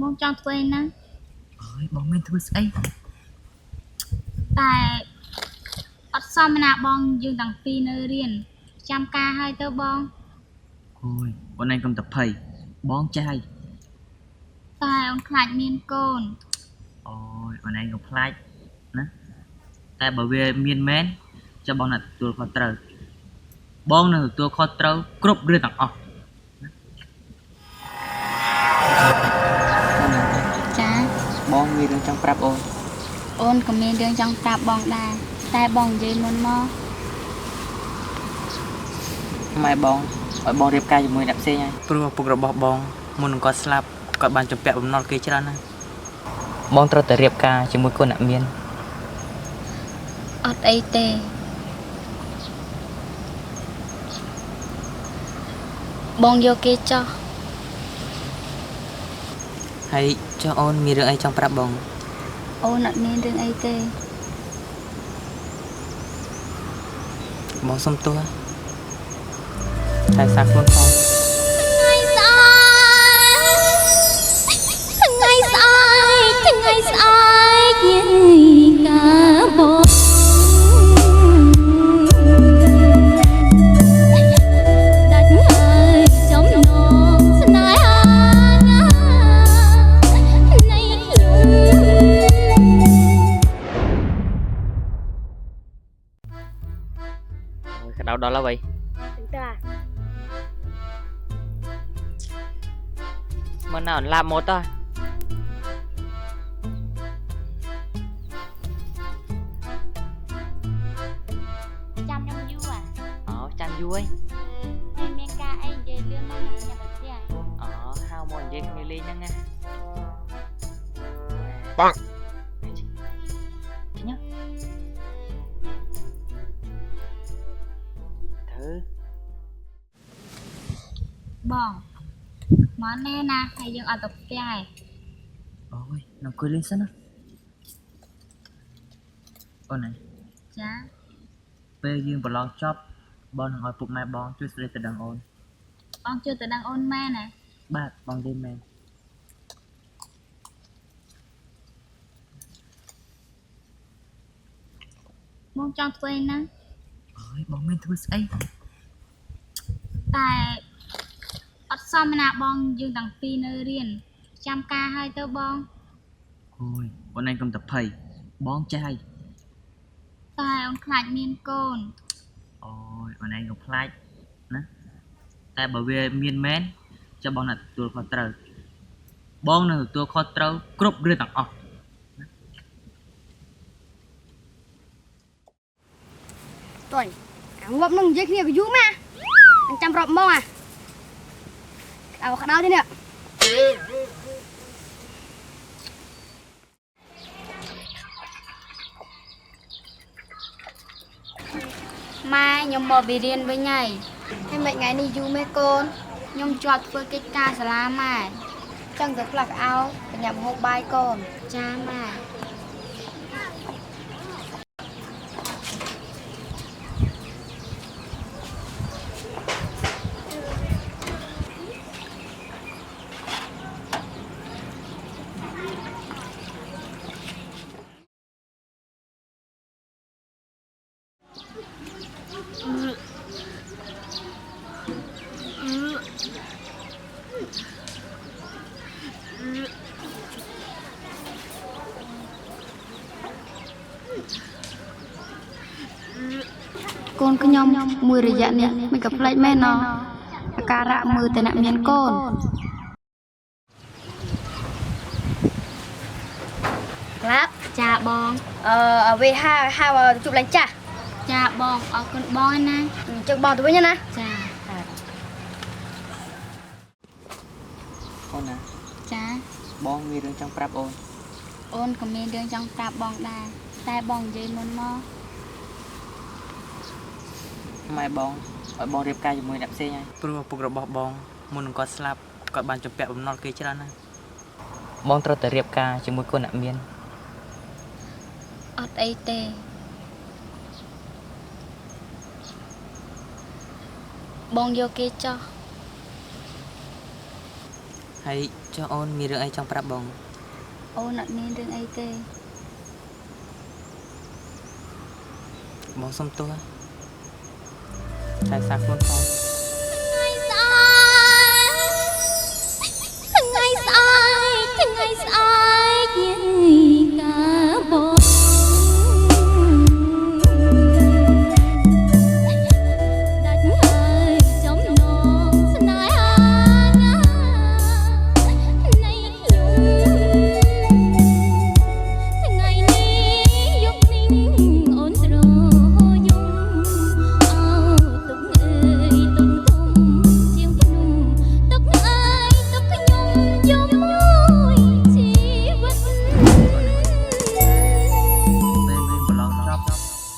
បងចង់ធ្វើអីណាអើយបងមានធ្វើស្អីតែអត់សមណាបងយើងទាំងពីរនៅរៀនចាំការហើយទៅបងអូយបងឯងកុំតែភ័យបងចាស់ហើយតែអូនខ្លាចមានកូនអូយបងឯងកុំខ្លាចណាតែបើវាមានមែនចាំបងណាទទួលខុសត្រូវបងនឹងទទួលខុសត្រូវគ្រប់រឿងទាំងអស់ចាបងមានរឿងចង់ប្រាប់អូនអូនក៏មានរឿងចង់ប្រាប់បងដែរតែបងនិយាយមុនមកម៉ែបងឲ្យបងរៀបការជាមួយអ្នកផ្សេងហើយព្រោះឪពុករបស់បងមុននឹងគាត់ស្លាប់គាត់បានចម្ពាក់បំណុលគេច្រើនណាស់បងត្រូវតែរៀបការជាមួយកូនអ្នកមានអត់អីទេបងយកគេចោះហើយចុះអូនមានរឿងអីចង់ប្រាប់បងអូនអត់មានរឿងអីទេបងសុំទោសតែសាខ្លួនផងថ្ងៃស្អែកយាយកាបងដាច់ហើយចំណងស្នេហានៃខ្ញុំក្តៅដល់ហើយតាមិនណាឡាបម៉ូតចាំខ្ញុំយូរអូចាំយូរហើយមានការអីនិយាយលឿនមកខ្ញុំទៅផ្ទះអូហៅមកនិយាយគ្នាលេងហ្នឹងណាបងញ៉ាទៅបងមកណែណាហើយយើងអត់ទៅផ្ទះឯងអូយនៅអង្គុយលេងសិនណាអូនឯងចាពេលយើងប្រឡងចប់បងនឹងឲ្យពុកម៉ែបងជួយស្ដីទៅដឹងអូនបងជួយទៅដឹងអូនមែនណាបាទបងនិយាយមែនបងចង់ធ្វើអីណាអើយបងមានធ្វើស្អីតែអត់សមណាបងយើងទាំងពីរនៅរៀនចាំការហើយទៅបងអូយបងឯងកុំតែភ័យបងចាស់ហើយតែអូនខ្លាចមានកូនអូយបងឯងកុំខ្លាចណាតែបើវាមានមែនចាំបងណាទទួលខុសត្រូវបងនឹងទទួលខុសត្រូវគ្រប់រឿងទាំងអស់តើងាប់នឹងនិយាយគ្នាវាយូរម៉ាអញចាំរាប់ហ្មងក្តៅទេនេះម៉ែខ្ញុំមកពីរៀនវិញហើយហើយមិនថ្ងៃនេះយូរមែនកូនខ្ញុំជាប់ធ្វើកិច្ចការសាលាម៉ែចឹងទៅផ្លាស់អោបញ្ញាប់ហូបបាយកូនចាម៉ែកូនខ្ញុំមួយរយៈនេះមិនក៏ផ្លេចមែនណោះអាការៈមើលតែអ្នកមានកូនក្លាប់ចាបងវេហៅជួបឡើងចាស់ ចាបងអរគុណបងណា ជឹងបងទៅវិញណាចាអូនណាចា បងមានរឿងចង់ប្រាប់អូនអូនក៏មានរឿងចង់ប្រាប់បងដែរតែបងនិយាយមុនមកម៉ែបងឲ្យបងរៀបការជាមួយអ្នកផ្សេងហើយព្រោះឪពុករបស់បងមុននឹងគាត់ស្លាប់គាត់បានចម្ពាក់បំណុលគេច្រើនណាស់បងត្រូវតែរៀបការជាមួយកូនអ្នកមានអត់អីទេបងយកគេចោះ ហើយចុះអូនមានរឿងអីចង់ប្រាប់បង អូនអត់មានរឿងអីទេ បងសុំទោសតែសាខ្លួនផង ថ្ងៃស្អែកថ្ងៃស្អែកកាបងដាច់ហើយចំណងស្នេហាណានៃខ្ញុំថ្ងៃនេះយកនេះអូនត្រយំអោទុកអើយទុកធំជាងភ្នំទុកអើយទុកខ្ញុំយំមួយជីវិត ពេលវិញប្រឡងចប់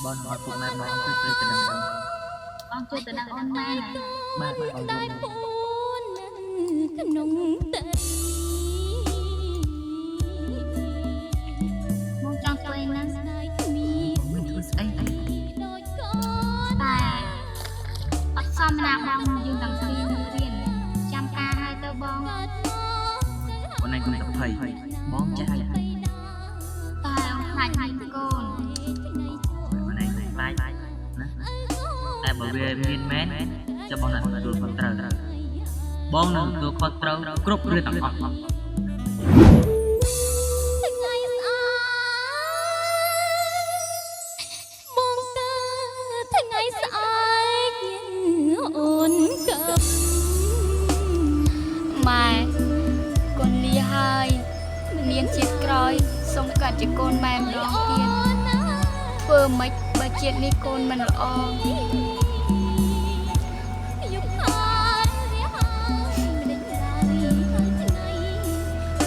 បងអត់ពុកម៉ែបងទៅទៅដឹងបង បងជួយទៅដឹងអូនម៉ែណា បាទបងយ តែ ល់ ពួនក្នុងតែ បងចង់ជួយណាស់ ស្ដាយគ្មាន មិនធ្វើស្អីអី ដូចកូន តែអត់សមណាបងយើងទាំងពីរនៅរៀនចាំការហើយទៅបង កើតមក អូនឯងកុំទៅភ័យបងចាស់ហើយ តែអូនខ្លាចហើយកូន អូនឯងខ្លាចណាតែបើវាមានមែនចាំបងដាក់ទទួលខុសត្រូវបងនឹងទទួលខុសត្រូវគ្រប់រឿងទាំងអស់ ថ្ងៃស្អែកបងកើតថ្ងៃស្អែកអូនកើត ម៉ែកូនលាហើយមានជាតិក្រោយសូមកាត់ជាកូនម៉ែម្ដងទៀតធ្វើម៉េចបើជាតិនេះកូនមិនល្អ យុគខានរះហើយមិនដេញឡើយហើយថ្ងៃ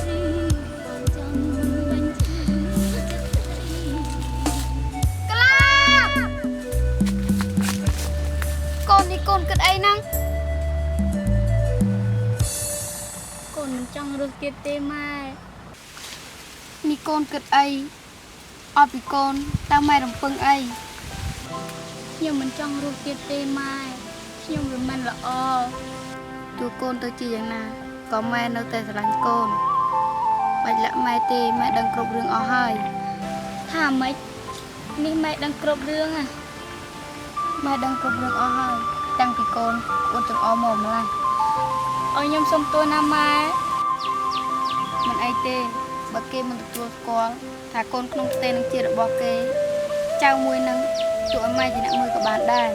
ឬបងចង់បាញ់ចិត្តស្រី ក្លាបកូននេះកូនគិតអីហ្នឹងកូនមិនចង់រស់ទៀតទេម៉ែនេះកូនគិតអីអត់ពីកូនតើម៉ែរំពឹងអីខ្ញុំមិនចង់រស់ទៀតទេម៉ែខ្ញុំវាមិនល្អទោះកូនទៅជាយ៉ាងណាក៏ម៉ែនៅតែស្រឡាញ់កូនបាច់លាក់ម៉ែទេម៉ែដឹងគ្រប់រឿងអស់ហើយថាម៉េចនេះម៉ែដឹងគ្រប់រឿងហ៎ម៉ែដឹងគ្រប់រឿងអស់ហើយតាំងពីកូនចង្អុលមកម្ល៉េះឲ្យខ្ញុំសុំទោសណាម៉ែមិនអីទេបើគេមិនទទួលស្គាល់ថាកូនក្នុងផ្ទៃនឹងជារបស់គេចៅមួយនឹងទោះឲ្យម៉ែជាអ្នកមើលក៏បានដែរ